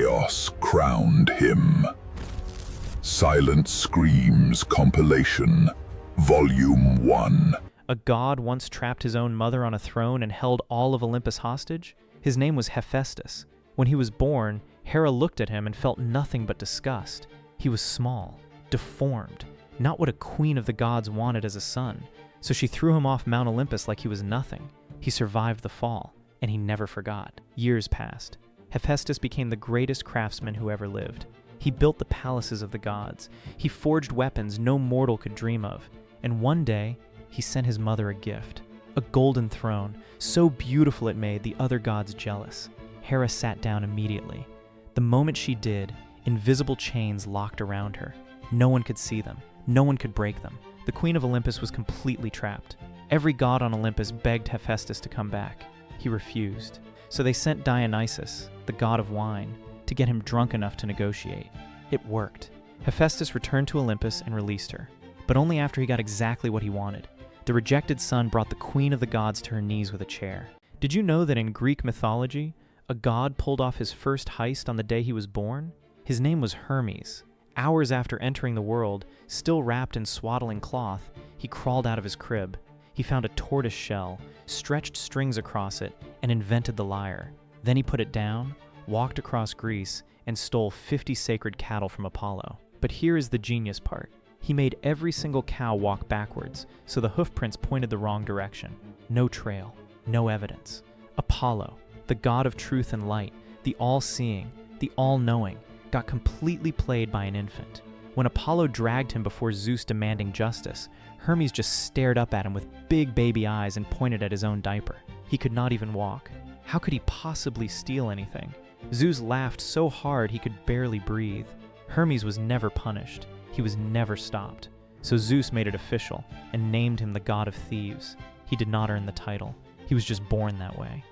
chaos crowned him. Silent Screams Compilation, Volume 1. A god once trapped his own mother on a throne and held all of Olympus hostage. His name was Hephaestus. When he was born, Hera looked at him and felt nothing but disgust. He was small, deformed, not what a queen of the gods wanted as a son. So she threw him off Mount Olympus like he was nothing. He survived the fall, and he never forgot. Years passed. Hephaestus became the greatest craftsman who ever lived. He built the palaces of the gods. He forged weapons no mortal could dream of. And one day, he sent his mother a gift, a golden throne, so beautiful it made the other gods jealous. Hera sat down immediately. The moment she did, invisible chains locked around her. No one could see them. No one could break them. The queen of Olympus was completely trapped. Every god on Olympus begged Hephaestus to come back. He refused. So they sent Dionysus, the god of wine, to get him drunk enough to negotiate. It worked. Hephaestus returned to Olympus and released her, but only after he got exactly what he wanted. The rejected son brought the queen of the gods to her knees with a chair. Did you know that in Greek mythology, a god pulled off his first heist on the day he was born? His name was Hermes. Hours after entering the world, still wrapped in swaddling cloth, he crawled out of his crib. He found a tortoise shell, stretched strings across it, and invented the lyre. Then he put it down, walked across Greece, and stole 50 sacred cattle from Apollo. But here is the genius part. He made every single cow walk backwards, so the hoofprints pointed the wrong direction. No trail, no evidence. Apollo, the god of truth and light, the all-seeing, the all-knowing, got completely played by an infant. When Apollo dragged him before Zeus demanding justice, Hermes just stared up at him with big baby eyes and pointed at his own diaper. He could not even walk. How could he possibly steal anything? Zeus laughed so hard he could barely breathe. Hermes was never punished. He was never stopped. So Zeus made it official and named him the god of thieves. He did not earn the title. He was just born that way.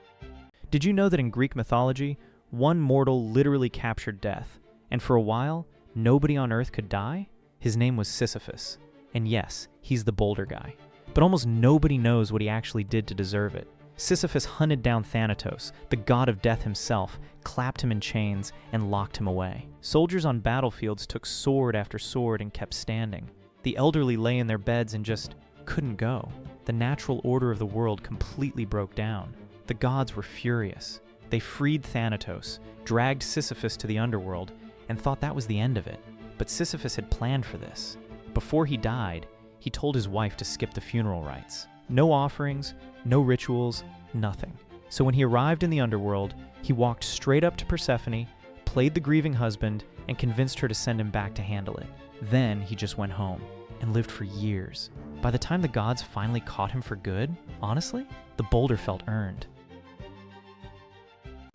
Did you know that in Greek mythology, one mortal literally captured death, and for a while, nobody on Earth could die? His name was Sisyphus. And yes, he's the boulder guy. But almost nobody knows what he actually did to deserve it. Sisyphus hunted down Thanatos, the god of death himself, clapped him in chains, and locked him away. Soldiers on battlefields took sword after sword and kept standing. The elderly lay in their beds and just couldn't go. The natural order of the world completely broke down. The gods were furious. They freed Thanatos, dragged Sisyphus to the underworld, and thought that was the end of it. But Sisyphus had planned for this. Before he died, he told his wife to skip the funeral rites. No offerings, no rituals, nothing. So when he arrived in the underworld, he walked straight up to Persephone, played the grieving husband, and convinced her to send him back to handle it. Then he just went home and lived for years. By the time the gods finally caught him for good, honestly, the boulder felt earned.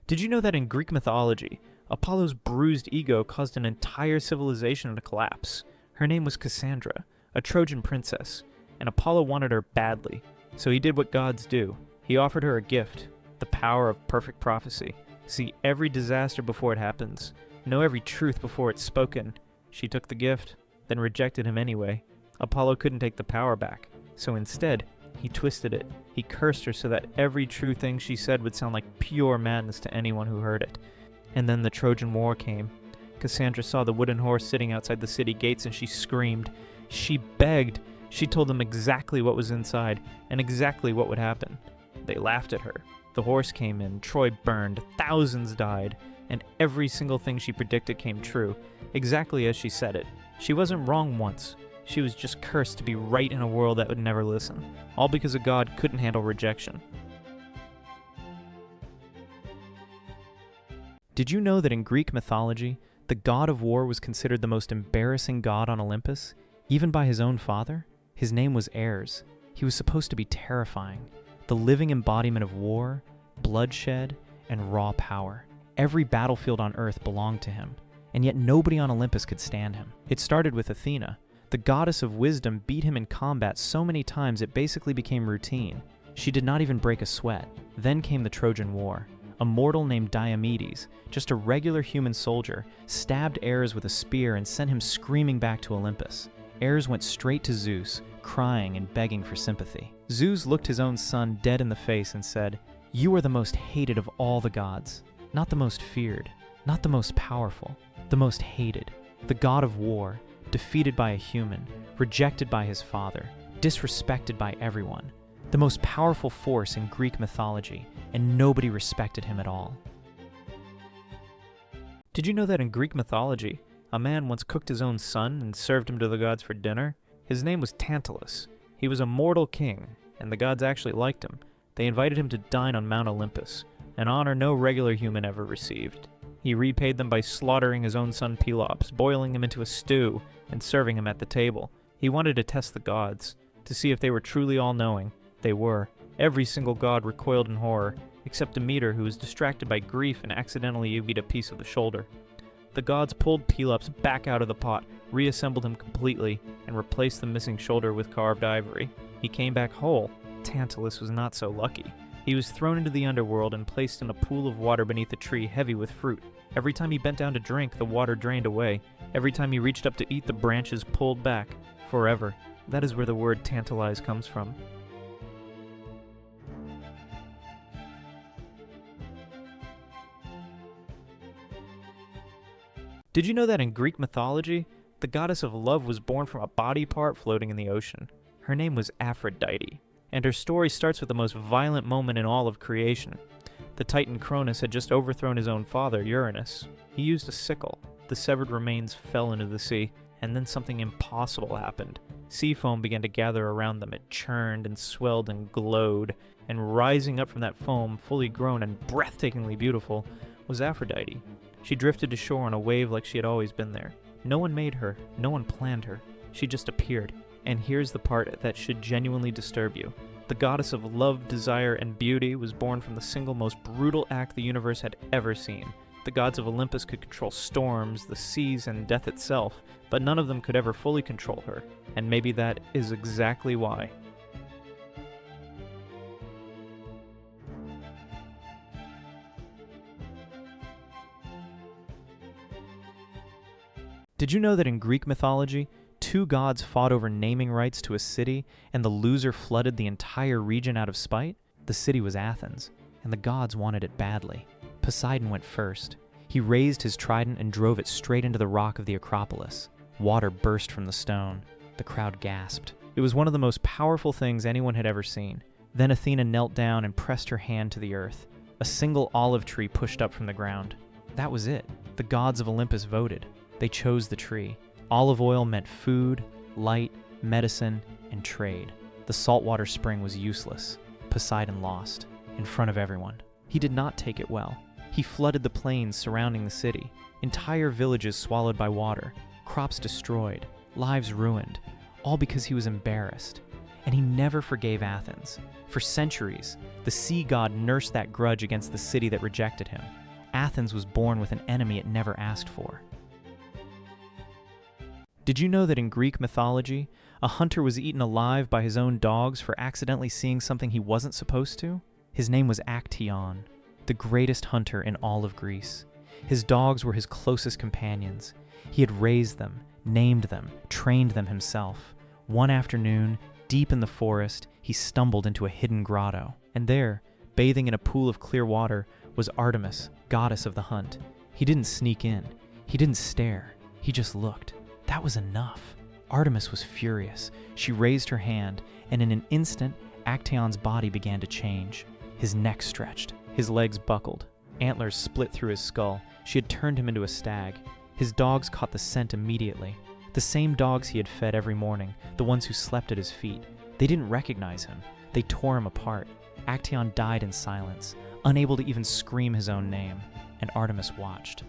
Did you know that in Greek mythology, Apollo's bruised ego caused an entire civilization to collapse? Her name was Cassandra, a Trojan princess, and Apollo wanted her badly, so he did what gods do. He offered her a gift, the power of perfect prophecy. See every disaster before it happens, know every truth before it's spoken. She took the gift, then rejected him anyway. Apollo couldn't take the power back, so instead, he twisted it. He cursed her so that every true thing she said would sound like pure madness to anyone who heard it. And then the Trojan War came. Cassandra saw the wooden horse sitting outside the city gates and she screamed. She begged. She told them exactly what was inside and exactly what would happen. They laughed at her. The horse came in, Troy burned, thousands died, and every single thing she predicted came true, exactly as she said it. She wasn't wrong once. She was just cursed to be right in a world that would never listen, all because a god couldn't handle rejection. Did you know that in Greek mythology, the god of war was considered the most embarrassing god on Olympus, even by his own father? His name was Ares. He was supposed to be terrifying, the living embodiment of war, bloodshed, and raw power. Every battlefield on Earth belonged to him, and yet nobody on Olympus could stand him. It started with Athena. The goddess of wisdom beat him in combat so many times it basically became routine. She did not even break a sweat. Then came the Trojan War. A mortal named Diomedes, just a regular human soldier, stabbed Ares with a spear and sent him screaming back to Olympus. Ares went straight to Zeus, crying and begging for sympathy. Zeus looked his own son dead in the face and said, "You are the most hated of all the gods, not the most feared. Not the most powerful, the most hated, the god of war, defeated by a human, rejected by his father, disrespected by everyone, the most powerful force in Greek mythology, and nobody respected him at all. Did you know that in Greek mythology, a man once cooked his own son and served him to the gods for dinner? His name was Tantalus. He was a mortal king, and the gods actually liked him. They invited him to dine on Mount Olympus, an honor no regular human ever received. He repaid them by slaughtering his own son Pelops, boiling him into a stew, and serving him at the table. He wanted to test the gods, to see if they were truly all-knowing. They were. Every single god recoiled in horror, except Demeter, who was distracted by grief and accidentally ate a piece of the shoulder. The gods pulled Pelops back out of the pot, reassembled him completely, and replaced the missing shoulder with carved ivory. He came back whole. Tantalus was not so lucky. He was thrown into the underworld and placed in a pool of water beneath a tree heavy with fruit. Every time he bent down to drink, the water drained away. Every time he reached up to eat, the branches pulled back. Forever. That is where the word tantalize comes from. Did you know that in Greek mythology, the goddess of love was born from a body part floating in the ocean? Her name was Aphrodite, and her story starts with the most violent moment in all of creation. The Titan Cronus had just overthrown his own father, Uranus. He used a sickle. The severed remains fell into the sea, and then something impossible happened. Sea foam began to gather around them. It churned and swelled and glowed, and rising up from that foam, fully grown and breathtakingly beautiful, was Aphrodite. She drifted to shore on a wave like she had always been there. No one made her, no one planned her. She just appeared. And here's the part that should genuinely disturb you. The goddess of love, desire, and beauty was born from the single most brutal act the universe had ever seen. The gods of Olympus could control storms, the seas, and death itself, but none of them could ever fully control her. And maybe that is exactly why. Did you know that in Greek mythology, two gods fought over naming rights to a city, and the loser flooded the entire region out of spite? The city was Athens, and the gods wanted it badly. Poseidon went first. He raised his trident and drove it straight into the rock of the Acropolis. Water burst from the stone. The crowd gasped. It was one of the most powerful things anyone had ever seen. Then Athena knelt down and pressed her hand to the earth. A single olive tree pushed up from the ground. That was it. The gods of Olympus voted. They chose the tree. Olive oil meant food, light, medicine, and trade. The saltwater spring was useless. Poseidon lost, in front of everyone. He did not take it well. He flooded the plains surrounding the city. Entire villages swallowed by water. Crops destroyed. Lives ruined. All because he was embarrassed. And he never forgave Athens. For centuries, the sea god nursed that grudge against the city that rejected him. Athens was born with an enemy it never asked for. Did you know that in Greek mythology, a hunter was eaten alive by his own dogs for accidentally seeing something he wasn't supposed to? His name was Actaeon, the greatest hunter in all of Greece. His dogs were his closest companions. He had raised them, named them, trained them himself. One afternoon, deep in the forest, he stumbled into a hidden grotto. And there, bathing in a pool of clear water, was Artemis, goddess of the hunt. He didn't sneak in. He didn't stare. He just looked. That was enough. Artemis was furious. She raised her hand, and in an instant, Actaeon's body began to change. His neck stretched. His legs buckled. Antlers split through his skull. She had turned him into a stag. His dogs caught the scent immediately. The same dogs he had fed every morning, the ones who slept at his feet. They didn't recognize him. They tore him apart. Actaeon died in silence, unable to even scream his own name, and Artemis watched.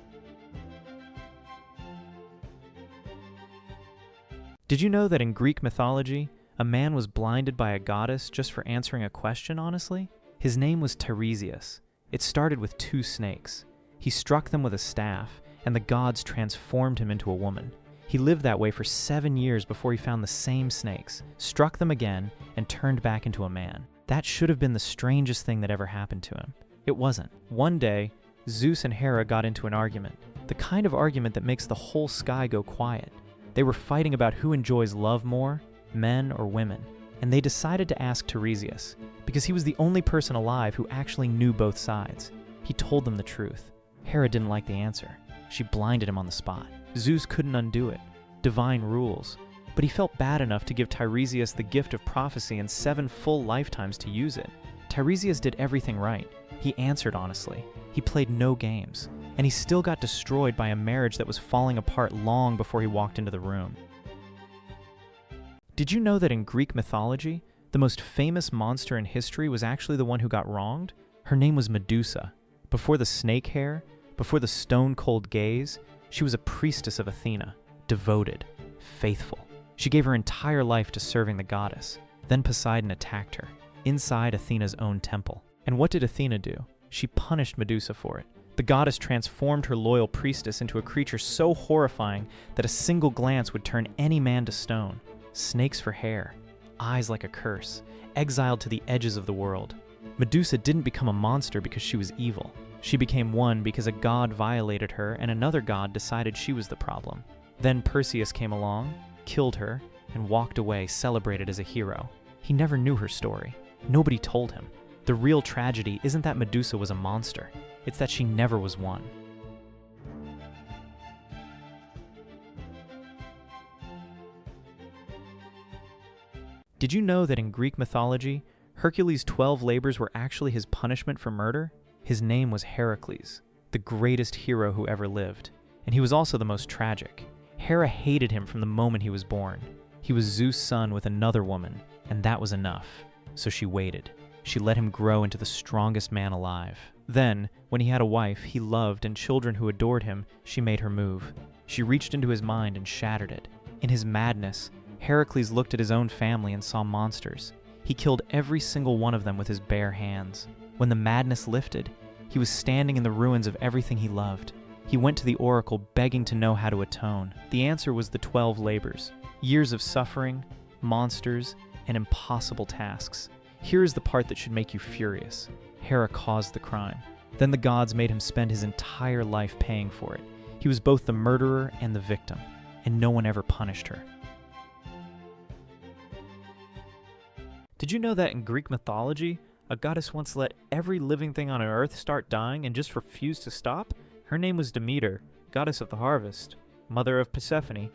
Did you know that in Greek mythology, a man was blinded by a goddess just for answering a question honestly? His name was Tiresias. It started with two snakes. He struck them with a staff, and the gods transformed him into a woman. He lived that way for 7 years before he found the same snakes, struck them again, and turned back into a man. That should have been the strangest thing that ever happened to him. It wasn't. One day, Zeus and Hera got into an argument, the kind of argument that makes the whole sky go quiet. They were fighting about who enjoys love more, men or women, and they decided to ask Tiresias, because he was the only person alive who actually knew both sides. He told them the truth. Hera didn't like the answer. She blinded him on the spot. Zeus couldn't undo it. Divine rules. But he felt bad enough to give Tiresias the gift of prophecy and 7 full lifetimes to use it. Tiresias did everything right. He answered honestly. He played no games. And he still got destroyed by a marriage that was falling apart long before he walked into the room. Did you know that in Greek mythology, the most famous monster in history was actually the one who got wronged? Her name was Medusa. Before the snake hair, before the stone-cold gaze, she was a priestess of Athena, devoted, faithful. She gave her entire life to serving the goddess. Then Poseidon attacked her, inside Athena's own temple. And what did Athena do? She punished Medusa for it. The goddess transformed her loyal priestess into a creature so horrifying that a single glance would turn any man to stone. Snakes for hair, eyes like a curse, exiled to the edges of the world. Medusa didn't become a monster because she was evil. She became one because a god violated her and another god decided she was the problem. Then Perseus came along, killed her, and walked away celebrated as a hero. He never knew her story. Nobody told him. The real tragedy isn't that Medusa was a monster. It's that she never was one. Did you know that in Greek mythology, Hercules' 12 labors were actually his punishment for murder? His name was Heracles, the greatest hero who ever lived. And he was also the most tragic. Hera hated him from the moment he was born. He was Zeus' son with another woman, and that was enough. So she waited. She let him grow into the strongest man alive. Then, when he had a wife he loved and children who adored him, she made her move. She reached into his mind and shattered it. In his madness, Heracles looked at his own family and saw monsters. He killed every single one of them with his bare hands. When the madness lifted, he was standing in the ruins of everything he loved. He went to the oracle begging to know how to atone. The answer was the 12 labors. Years of suffering, monsters, and impossible tasks. Here is the part that should make you furious. Hera caused the crime. Then the gods made him spend his entire life paying for it. He was both the murderer and the victim, and no one ever punished her. Did you know that in Greek mythology, a goddess once let every living thing on Earth start dying and just refused to stop? Her name was Demeter, goddess of the harvest, mother of Persephone.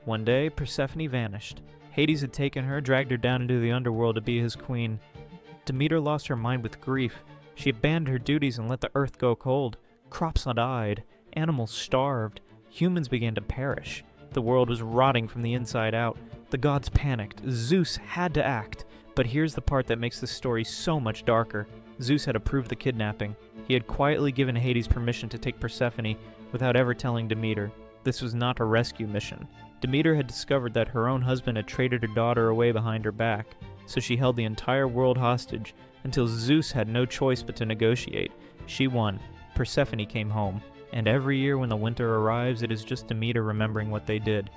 One day, Persephone vanished. Hades had taken her, dragged her down into the underworld to be his queen. Demeter lost her mind with grief. She abandoned her duties and let the earth go cold. Crops died, animals starved, humans began to perish. The world was rotting from the inside out. The gods panicked. Zeus had to act. But here's the part that makes this story so much darker. Zeus had approved the kidnapping. He had quietly given Hades permission to take Persephone without ever telling Demeter. This was not a rescue mission. Demeter had discovered that her own husband had traded her daughter away behind her back, so she held the entire world hostage until Zeus had no choice but to negotiate. She won. Persephone came home. And every year when the winter arrives, it is just Demeter remembering what they did.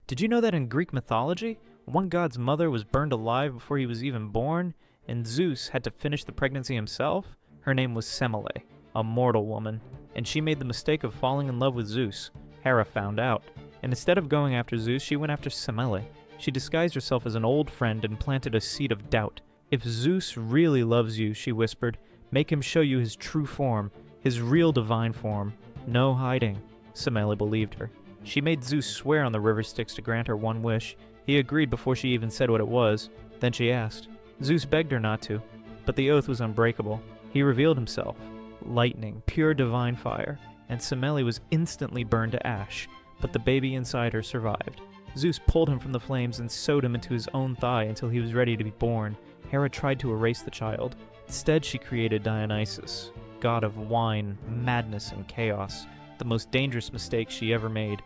Did you know that in Greek mythology, one god's mother was burned alive before he was even born, and Zeus had to finish the pregnancy himself? Her name was Semele, a mortal woman, and she made the mistake of falling in love with Zeus. Hera found out, and instead of going after Zeus, she went after Semele. She disguised herself as an old friend and planted a seed of doubt. If Zeus really loves you, she whispered, make him show you his true form, his real divine form. No hiding. Semele believed her. She made Zeus swear on the river Styx to grant her one wish. He agreed before she even said what it was. Then she asked. Zeus begged her not to, but the oath was unbreakable. He revealed himself. Lightning, pure divine fire, and Semele was instantly burned to ash, but the baby inside her survived. Zeus pulled him from the flames and sewed him into his own thigh until he was ready to be born. Hera tried to erase the child. Instead, she created Dionysus, god of wine, madness, and chaos, the most dangerous mistake she ever made.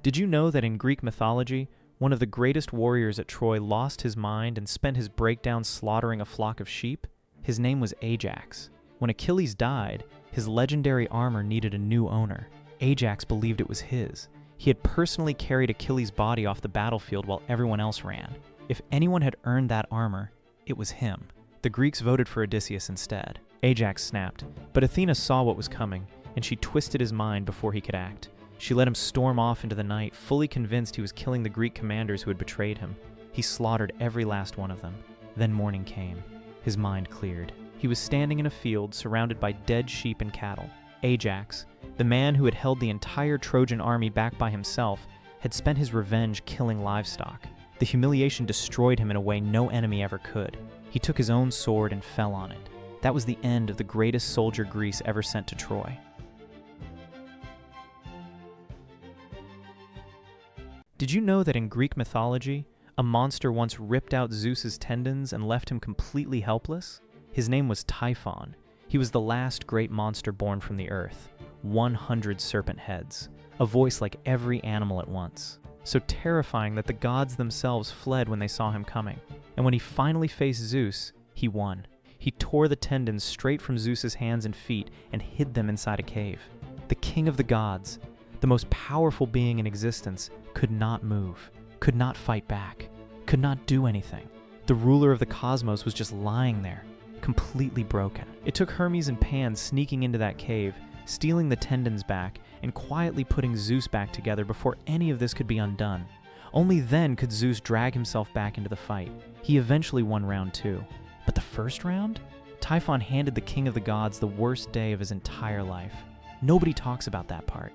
Did you know that in Greek mythology, one of the greatest warriors at Troy lost his mind and spent his breakdown slaughtering a flock of sheep? His name was Ajax. When Achilles died, his legendary armor needed a new owner. Ajax believed it was his. He had personally carried Achilles' body off the battlefield while everyone else ran. If anyone had earned that armor, it was him. The Greeks voted for Odysseus instead. Ajax snapped, but Athena saw what was coming, and she twisted his mind before he could act. She let him storm off into the night, fully convinced he was killing the Greek commanders who had betrayed him. He slaughtered every last one of them. Then morning came. His mind cleared. He was standing in a field surrounded by dead sheep and cattle. Ajax, the man who had held the entire Trojan army back by himself, had spent his revenge killing livestock. The humiliation destroyed him in a way no enemy ever could. He took his own sword and fell on it. That was the end of the greatest soldier Greece ever sent to Troy. Did you know that in Greek mythology, a monster once ripped out Zeus's tendons and left him completely helpless? His name was Typhon. He was the last great monster born from the earth. 100 serpent heads, a voice like every animal at once. So terrifying that the gods themselves fled when they saw him coming. And when he finally faced Zeus, he won. He tore the tendons straight from Zeus's hands and feet and hid them inside a cave. The king of the gods, the most powerful being in existence, could not move, could not fight back, could not do anything. The ruler of the cosmos was just lying there, completely broken. It took Hermes and Pan sneaking into that cave, stealing the tendons back, and quietly putting Zeus back together before any of this could be undone. Only then could Zeus drag himself back into the fight. He eventually won round 2. But the first round? Typhon handed the king of the gods the worst day of his entire life. Nobody talks about that part.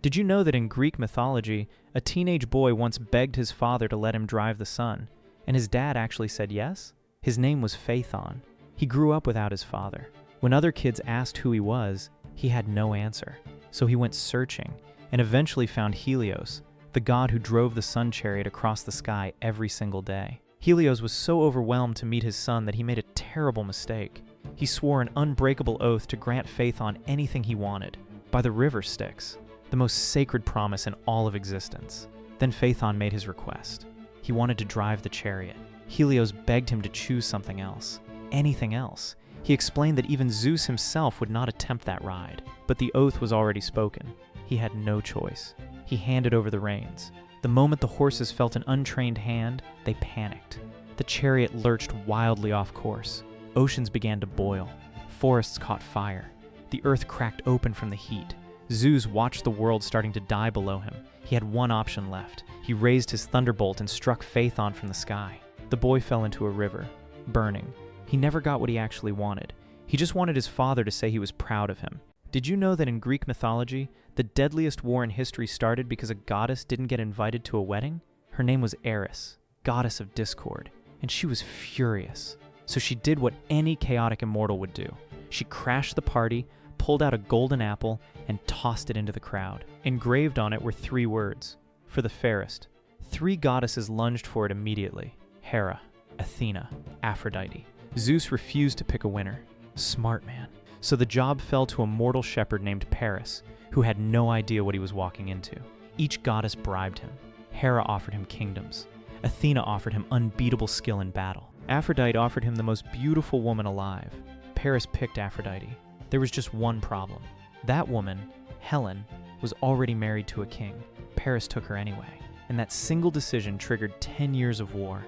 Did you know that in Greek mythology, a teenage boy once begged his father to let him drive the sun, and his dad actually said yes? His name was Phaethon. He grew up without his father. When other kids asked who he was, he had no answer. So he went searching, and eventually found Helios, the god who drove the sun chariot across the sky every single day. Helios was so overwhelmed to meet his son that he made a terrible mistake. He swore an unbreakable oath to grant Phaethon anything he wanted, by the river Styx, the most sacred promise in all of existence. Then Phaethon made his request. He wanted to drive the chariot. Helios begged him to choose something else, anything else. He explained that even Zeus himself would not attempt that ride, but the oath was already spoken. He had no choice. He handed over the reins. The moment the horses felt an untrained hand, they panicked. The chariot lurched wildly off course. Oceans began to boil. Forests caught fire. The earth cracked open from the heat. Zeus watched the world starting to die below him. He had one option left. He raised his thunderbolt and struck Phaethon from the sky. The boy fell into a river, burning. He never got what he actually wanted. He just wanted his father to say he was proud of him. Did you know that in Greek mythology, the deadliest war in history started because a goddess didn't get invited to a wedding? Her name was Eris, goddess of discord, and she was furious. So she did what any chaotic immortal would do. She crashed the party, pulled out a golden apple, and tossed it into the crowd. Engraved on it were 3 words: for the fairest. 3 goddesses lunged for it immediately: Hera, Athena, Aphrodite. Zeus refused to pick a winner. Smart man. So the job fell to a mortal shepherd named Paris, who had no idea what he was walking into. Each goddess bribed him. Hera offered him kingdoms. Athena offered him unbeatable skill in battle. Aphrodite offered him the most beautiful woman alive. Paris picked Aphrodite. There was just one problem. That woman, Helen, was already married to a king. Paris took her anyway. And that single decision triggered 10 years of war,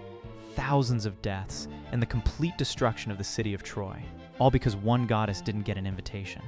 thousands of deaths, and the complete destruction of the city of Troy. All because one goddess didn't get an invitation.